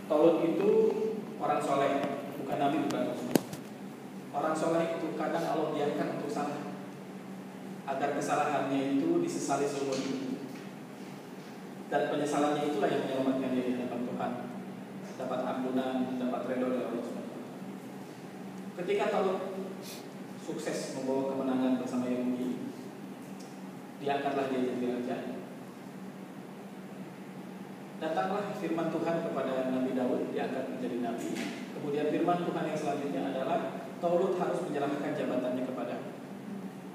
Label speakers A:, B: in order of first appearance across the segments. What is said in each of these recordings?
A: Tolut itu orang soleh, bukan nabi, bukan rasul. Orang soleh itu kadang Allah biarkan untuk salah, agar kesalahannya itu disesali seumur hidup. Dan penyesalannya itulah yang menyelamatkan dia di hadapan Tuhan, dapat ampunan, dapat ridho dari Allah SWT. Ketika Tolut sukses membawa kemenangan bersama Yahudi, diangkatlah dia jadi raja. Datanglah firman Tuhan kepada Nabi Daud, diangkat menjadi nabi. Kemudian firman Tuhan yang selanjutnya adalah Tolut harus menyerahkan jabatannya kepada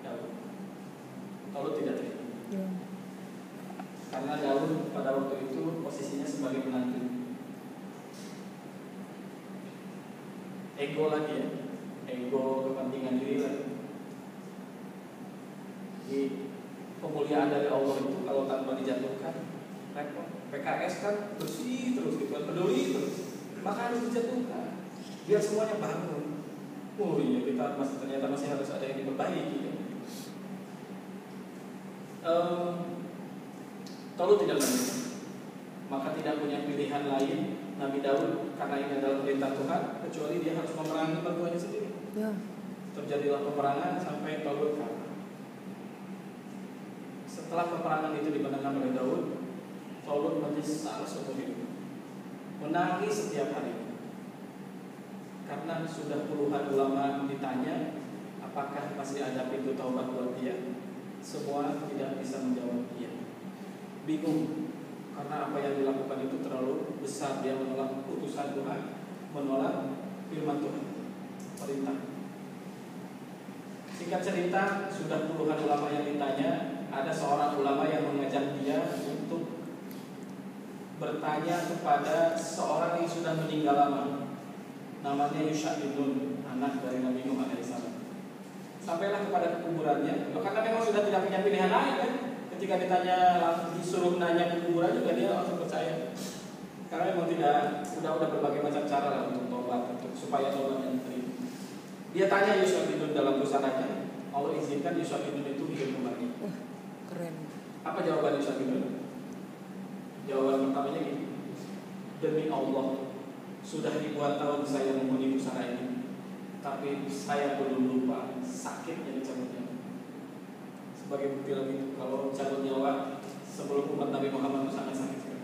A: Daud. Tolut tidak terima, karena Daud pada waktu itu posisinya sebagai menantu. Ego lagi ya, ego, kepentingan diri lagi. Di kemuliaan dari Allah itu kalau tanpa dijatuhkan repot. PKS kan bersih terus gitu, peduli terus, maka harus dijatuhkan biar semuanya bangun. Oh iya, kita ternyata masih harus ada yang diperbaiki ya. Tolut tidak menerima, maka tidak punya pilihan lain Nabi Daud, karena ini adalah perintah Tuhan, kecuali dia harus memerangi bantuannya sendiri ya. Terjadilah peperangan sampai Tolut kalah. Setelah peperangan itu dimenangkan oleh Daud, Tolut menyesal seumur hidup, menangis setiap hari, karena sudah puluhan ulama ditanya apakah masih ada pintu taubat buat dia, semua tidak bisa menjawab dia. Bingung, karena apa yang dilakukan itu terlalu besar. Dia menolak putusan Tuhan, menolak firman Tuhan, perintah. Singkat cerita, sudah puluhan ulama yang ditanya, ada seorang ulama yang mengajak dia untuk bertanya kepada seorang yang sudah meninggal lama, namanya Yusha bin Nun, anak dari Nabi Nuh alaihissalam. Sampailah kepada kuburannya, karena memang sudah tidak punya pilihan lain kan. Ketika ditanya, disuruh nanya ke kuburan juga dia langsung percaya, karena memang tidak, sudah berbagai macam cara lah untuk tobat, supaya tobatnya diterima. Dia tanya Yusha bin Nun dalam busananya, Allah izinkan Yusha bin Nun itu hidup kembali.
B: Keren.
A: Apa jawaban Yusha bin Nun? Jawaban pertamanya gini, demi Allah, sudah ribuan tahun saya menghuni pusara ini, tapi saya belum lupa sakitnya dicabut nyawa. Sebagai bukti lagi, kalau cabut nyawa sebelum umat Nabi Muhammad itu sangat sakit sekali.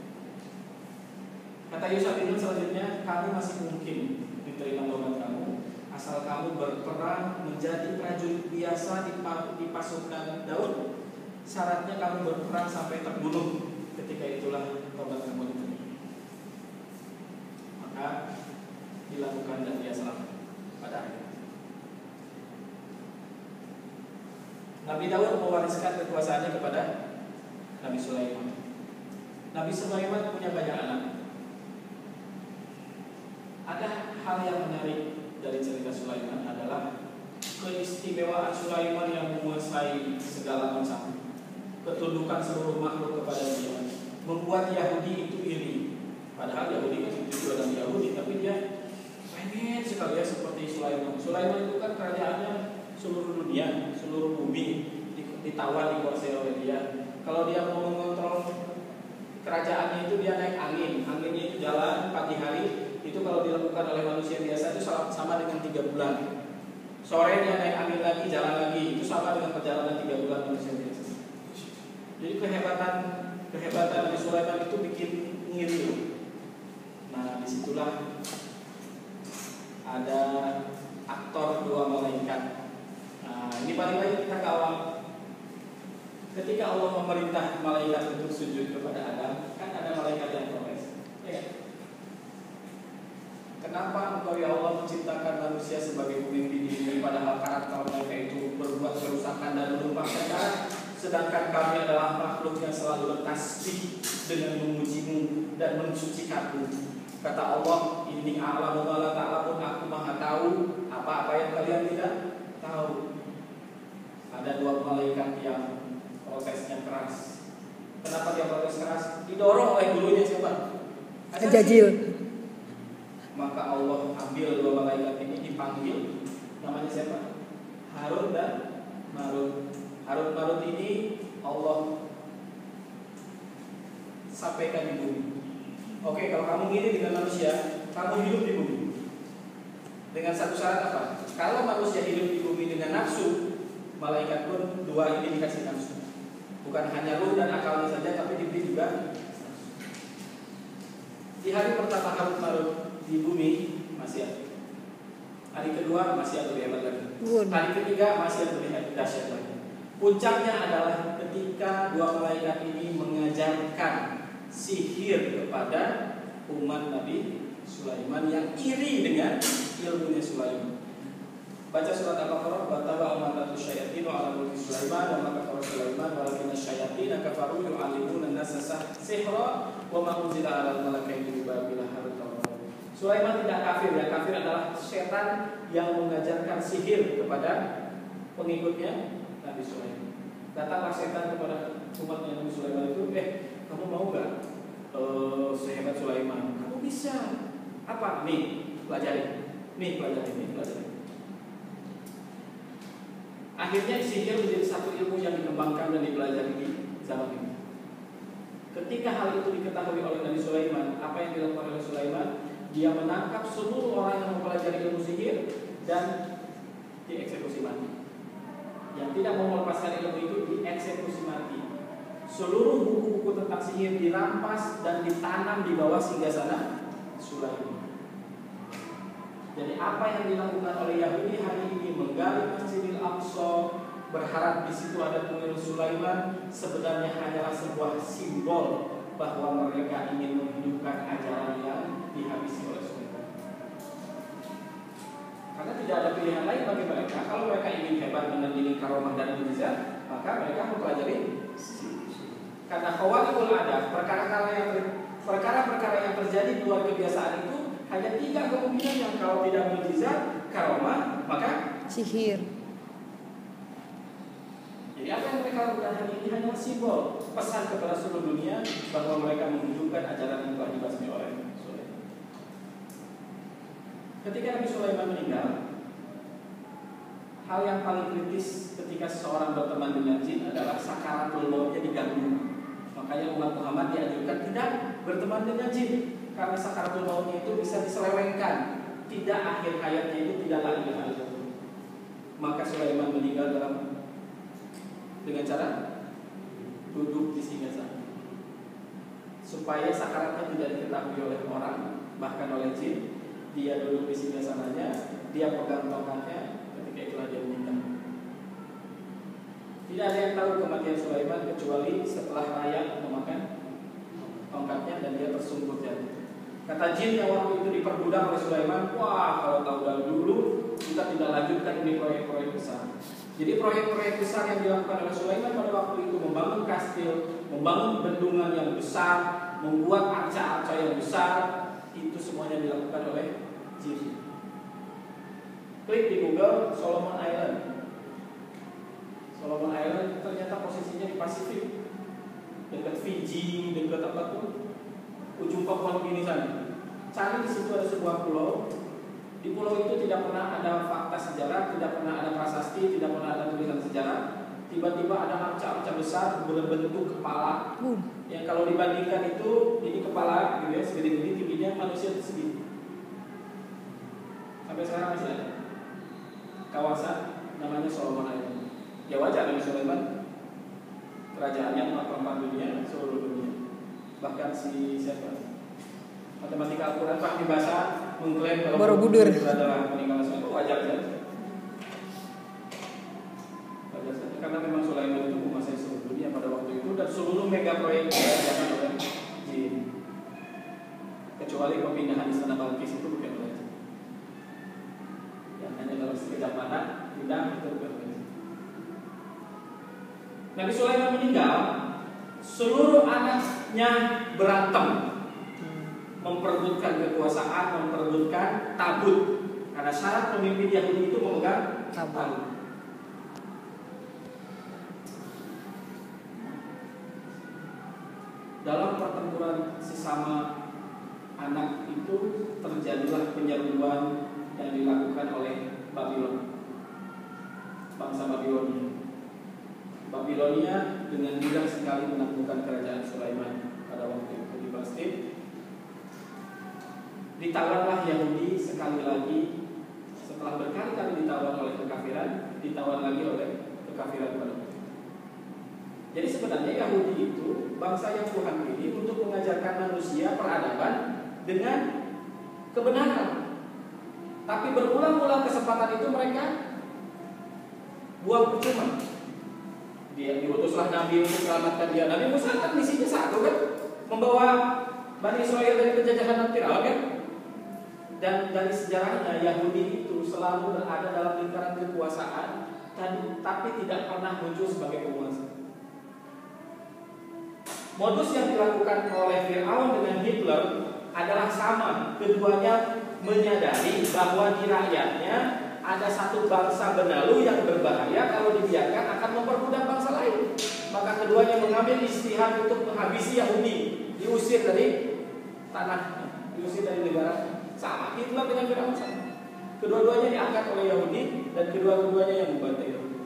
A: Kata Yusha bin Nun selanjutnya, kamu masih mungkin diterima tobat kamu, asal kamu berperang menjadi prajurit biasa di pasukan Daud. Syaratnya kamu berperang sampai terbunuh. Ketika itulah tobat kamu diterima. Maka dilakukan dan dia selamat pada akhirnya. Nabi Daud mewariskan kekuasaannya kepada Nabi Sulaiman. Nabi Sulaiman punya banyak anak. Ada hal yang menarik dari cerita Sulaiman adalah keistimewaan Sulaiman yang menguasai segala macam, ketundukan seluruh makhluk kepada dia, membuat Yahudi itu iri. Padahal Yahudi itu adalah Yahudi, tapi dia pengen sekali ya seperti Sulaiman. Sulaiman itu kan kerajaannya seluruh dunia, seluruh bumi ditawan, dikuasai oleh dia. Kalau dia mau mengontrol kerajaannya itu, dia naik angin, anginnya itu jalan pagi hari. Itu kalau dilakukan oleh manusia biasa itu sama dengan 3 bulan. Sore dia naik angin lagi, jalan lagi, itu sama dengan perjalanan 3 bulan manusia biasa. Jadi kehebatan Nabi Sulaiman itu bikin ngiri. Nah, disitulah ada aktor 2 malaikat. Nah, ini balik lagi kita ke awal. Ketika Allah memerintah malaikat untuk sujud kepada Adam, kan ada malaikat yang protes. Ya. Kenapa engkau ya Allah menciptakan manusia sebagai pemimpin ini, padahal karakter mereka itu berbuat kerusakan dan menumpahkan darah, sedangkan kami adalah makhluk yang selalu bertasbih dengan memujimu dan mensucikanmu. Kata Allah, ini a'lamu ma la ta'lamun, aku maha tahu apa-apa yang kalian tidak tahu. Ada 2 malaikat yang protesnya keras. Kenapa dia protes keras? Didorong oleh gurunya siapa?
B: Jajil.
A: Maka Allah ambil 2 malaikat ini, dipanggil, namanya siapa? Harun dan Marut. Harun Marut ini Allah sampaikan di bumi. Oke, kalau kamu ngiri dengan manusia, kamu hidup di bumi. Dengan satu syarat apa? Kalau manusia hidup di bumi dengan nafsu, malaikat pun dua ini dikasih nafsu. Bukan hanya ruh dan akalnya saja, tapi diberi juga. Di hari pertama Harut Marut di bumi masih ada. Hari kedua masih lebih hebat lagi. Hari ketiga masih lebih dahsyat lagi. Puncaknya adalah ketika dua malaikat ini mengajarkan sihir kepada umat Nabi Sulaiman yang iri dengan ilmunya Sulaiman. Baca surat Al-Baqarah, "Wataba amanatu syayatin ala mulki Sulaiman wa ma kafara Sulaiman walakinna syayatin kafaru yu'allimuna an-nasa sihra wa ma unzila 'alal malakaini bi Babil Harut wa Marut." Sulaiman tidak kafir, yang kafir adalah setan yang mengajarkan sihir kepada pengikutnya Nabi Sulaiman. Datanglah setan kepada umatnya Nabi Sulaiman itu, kamu mau nggak sehebat Sulaiman? Kamu bisa. Apa? Nih, pelajari. Akhirnya sihir menjadi satu ilmu yang dikembangkan dan dipelajari di zaman ini. Ketika hal itu diketahui oleh Nabi Sulaiman, apa yang dilakukan oleh Sulaiman? Dia menangkap seluruh orang yang mempelajari ilmu sihir dan dieksekusi mati. Yang tidak mau melepaskan ilmu itu dieksekusi mati. Seluruh buku-buku tentang sihir dirampas dan ditanam di bawah singgasana Sulaiman. Jadi apa yang dilakukan oleh Yahudi hari ini, menggali Masjidil Aqsa, berharap di situ ada kuil Sulaiman, sebenarnya hanyalah sebuah simbol bahwa mereka ingin menghidupkan ajaran yang dihabisi oleh Sulaiman. Karena tidak ada pilihan lain bagi mereka. Kalau mereka ingin hebat menandingi karomah dan mukjizat, maka mereka mempelajari. Karena khawariqul adat, perkara-perkara yang terjadi di luar kebiasaan itu hanya 3 kemungkinan, yang kalau tidak mukjizat, karomah, maka
B: sihir.
A: Jadi apa yang mereka lakukan hari ini hanya simbol pesan kepada seluruh dunia bahwa mereka menghidupkan ajaran yang telah dibasmi oleh Sulaiman. Ketika Nabi Sulaiman meninggal, hal yang paling kritis ketika seseorang berteman dengan jin adalah sakaratul mautnya diganggu. Makanya umat Muhammad dianjurkan tidak berteman dengan jin, karena sakaratul mautnya itu bisa diselewengkan, tidak akhir hayatnya itu tidak lagi hal itu. Maka Sulaiman meninggal dengan cara duduk di singgasana, supaya sakaratnya tidak diketahui oleh orang, bahkan oleh jin. Dia duduk di singgasananya, dia pegang tongkatnya, ketika itulah dia meninggal. Tidak ada yang tahu kematian Sulaiman kecuali setelah rakyat memakan tongkatnya dan dia tersungkur jatuh. Kata jin yang waktu itu diperbudak oleh Sulaiman, wah kalau tahu dari dulu kita tidak lanjutkan ini proyek-proyek besar. Jadi proyek-proyek besar yang dilakukan oleh Sulaiman pada waktu itu, membangun kastil, membangun bendungan yang besar, membuat arca-arca yang besar, itu semuanya dilakukan oleh jin. Klik di Google Solomon Island. Solomon Island ternyata posisinya di Pasifik, dekat Fiji, dekat apa tuh, ujung Papua Nugini sana. Cari di situ ada sebuah pulau. Di pulau itu tidak pernah ada fakta sejarah, tidak pernah ada prasasti, tidak pernah ada tulisan sejarah. Tiba-tiba ada arca-arca besar berbentuk kepala. Yang kalau dibandingkan itu, ini kepala gitu ya, segede ini, tingginya manusia itu segini. Sampai sekarang masih ada. Kawasan namanya Solomon Island. Ya wajar Nabi Sulaiman kerajaannya melakukan dunia, seluruh dunia. Bahkan si siapa? Matematika Al-Quran Fahmi Basa mengklaim kalau
B: Borobudur
A: adalah peninggalan Sulaiman. Itu wajar saja. Wajar saja karena memang Sulaiman itu menguasai seluruh dunia pada waktu itu dan seluruh mega proyek dikerjakan oleh jin. Kecuali pemindahan istana Balkis itu bukan oleh jin. Yang hanya dalam sekejap mata pindah itu bukan oleh jin. Nabi Sulaiman meninggal, seluruh anaknya berantem, memperebutkan kekuasaan, memperebutkan tabut. Karena syarat pemimpin Yahudi itu memegang tabut. Dalam pertempuran sesama anak itu terjadilah penyerbuan yang dilakukan oleh Babylon, bangsa Babilonia. Babilonia dengan mudah sekali menaklukkan kerajaan Sulaiman pada waktu itu di Palestina. Ditawarlah Yahudi sekali lagi, setelah berkali-kali ditawan oleh kekafiran, ditawan lagi oleh kekafiran baru. Jadi sebenarnya Yahudi itu bangsa yang Tuhan pilih untuk mengajarkan manusia peradaban dengan kebenaran. Tapi berulang-ulang kesempatan itu mereka buang percuma. Dia diutuslah Nabi untuk selamatkan dia. Nabi Musa kan misinya satu kan, membawa Bani Israel dari penjajahan Firaun kan. Dan dari sejarahnya Yahudi itu selalu berada dalam lingkaran kekuasaan tapi tidak pernah muncul sebagai penguasa. Modus yang dilakukan oleh Firaun dengan Hitler adalah sama. Keduanya menyadari bahwa di rakyatnya ada satu bangsa benalu yang berbahaya kalau dibiarkan akan memperbudak bangsa lain. Maka keduanya mengambil istihad untuk menghabisi Yahudi, diusir dari tanah, diusir dari negara. Sama Hitler dengan Firaun sama. Kedua-duanya diangkat oleh Yahudi dan kedua-duanya yang membantai Yahudi.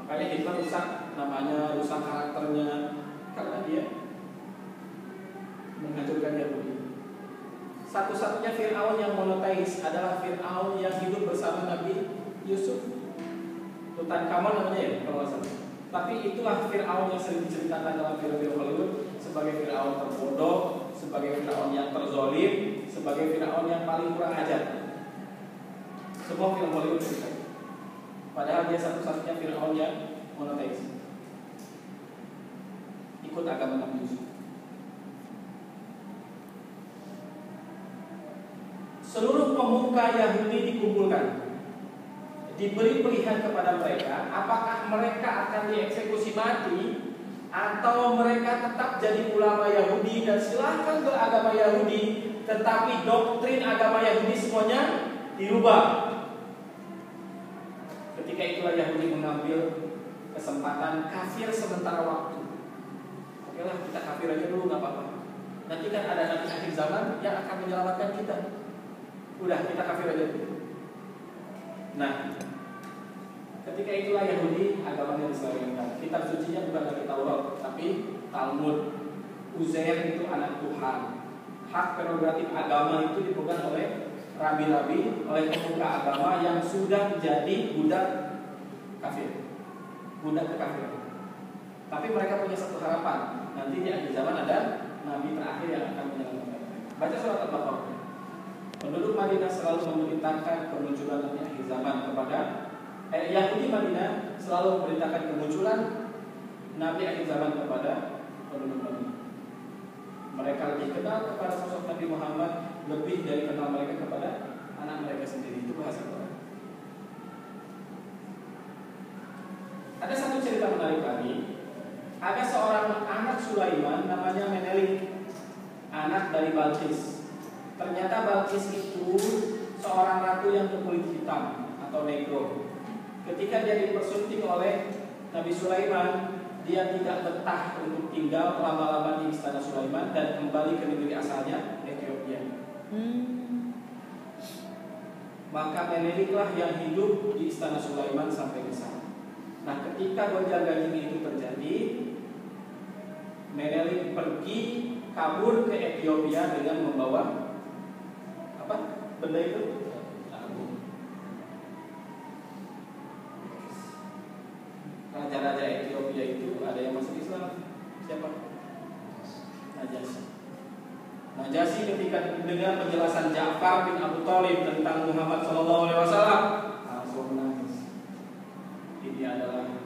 A: Makanya Hitler rusak namanya, rusak karakternya karena dia menghancurkan Yahudi. Satu-satunya Firaun yang monoteis adalah Firaun yang hidup bersama Nabi Yusuf. Tutankhamun namanya ya kalau nggak salah. Tapi itulah Firaun yang sering diceritakan dalam film-film Hollywood sebagai Firaun terbodoh, sebagai Firaun yang terzolim, sebagai Firaun yang paling kurang ajar. Semua film Hollywood cerita. Padahal dia satu-satunya Firaun yang monoteis, ikut agama Nabi Yusuf. Seluruh pemuka Yahudi dikumpulkan, diberi pilihan kepada mereka, apakah mereka akan dieksekusi mati atau mereka tetap jadi ulama Yahudi dan silahkan beragama Yahudi, tetapi doktrin agama Yahudi semuanya dirubah. Ketika itulah Yahudi mengambil kesempatan kafir sementara waktu. Oke lah, kita kafir aja dulu, nggak apa-apa. Nanti kan ada nabi akhir zaman yang akan menyelamatkan kita. Udah, kita kafir aja dulu. Nah, ketika itulah Yahudi agamanya diselewengkan. Kitab sucinya bukan lagi Taurat, tapi Talmud. Uzair itu anak Tuhan. Hak prerogatif agama itu dipegang oleh rabi-rabi, oleh pemuka agama yang sudah jadi budak kafir, budak kekafiran. Tapi mereka punya satu harapan, nanti di akhir zaman ada nabi terakhir yang akan menyelamatkan mereka. Baca surat Al-Baqarah. Penduduk Madinah selalu memerintahkan kemunculan nabi akhir zaman kepada Yahudi Madinah selalu memerintahkan kemunculan nabi akhir zaman kepada penduduk Madinah. Mereka lebih kenal kepada sosok Nabi Muhammad lebih dari kenal mereka kepada anak mereka sendiri. Itu bahasa Quran. Ada satu cerita menarik lagi. Ada seorang anak Sulaiman namanya Menelik, anak dari Balqis. Ternyata Balqis itu seorang ratu yang berkulit hitam atau negro. Ketika dia dipersunting oleh Nabi Sulaiman, dia tidak betah untuk tinggal lama-lama di istana Sulaiman dan kembali ke negeri asalnya, Ethiopia. Maka Meneliklah yang hidup di istana Sulaiman sampai besar. Nah, ketika gonjang-ganjing itu terjadi, Menelik pergi kabur ke Ethiopia dengan membawa apa? Benda itu? Raja-raja Ethiopia itu ada yang masuk Islam. Siapa? Najasyi ketika mendengar penjelasan Ja'far bin Abu Thalib tentang Muhammad SAW langsung menangis. Ini adalah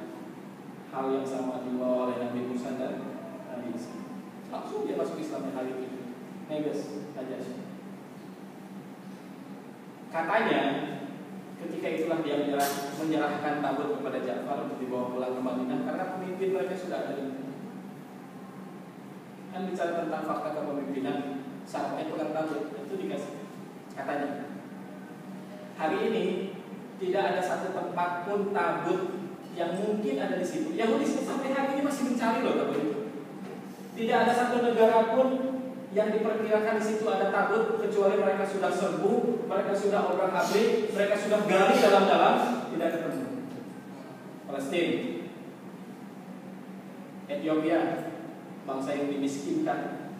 A: hal yang sama dibawa oleh Nabi Musa dan Nabi Isa. Langsung dia masuk Islam hari itu. Najasyi. Katanya ketika itulah dia menyerahkan tabut kepada Ja'far untuk dibawa pulang ke Madinah karena pemimpin mereka sudah ada. Kan bicara tentang fakta kepemimpinan, syaratnya pegang tabut itu dikasih. Katanya hari ini tidak ada satu tempat pun tabut yang mungkin ada di situ. Yahudi sampai hari ini masih mencari loh tabut itu. Tidak ada satu negara pun yang diperkirakan di situ ada tabut kecuali mereka sudah serbu, mereka sudah obrak-abrik, mereka sudah gali dalam-dalam, tidak ketemu. Palestina, Ethiopia, bangsa yang dimiskinkan,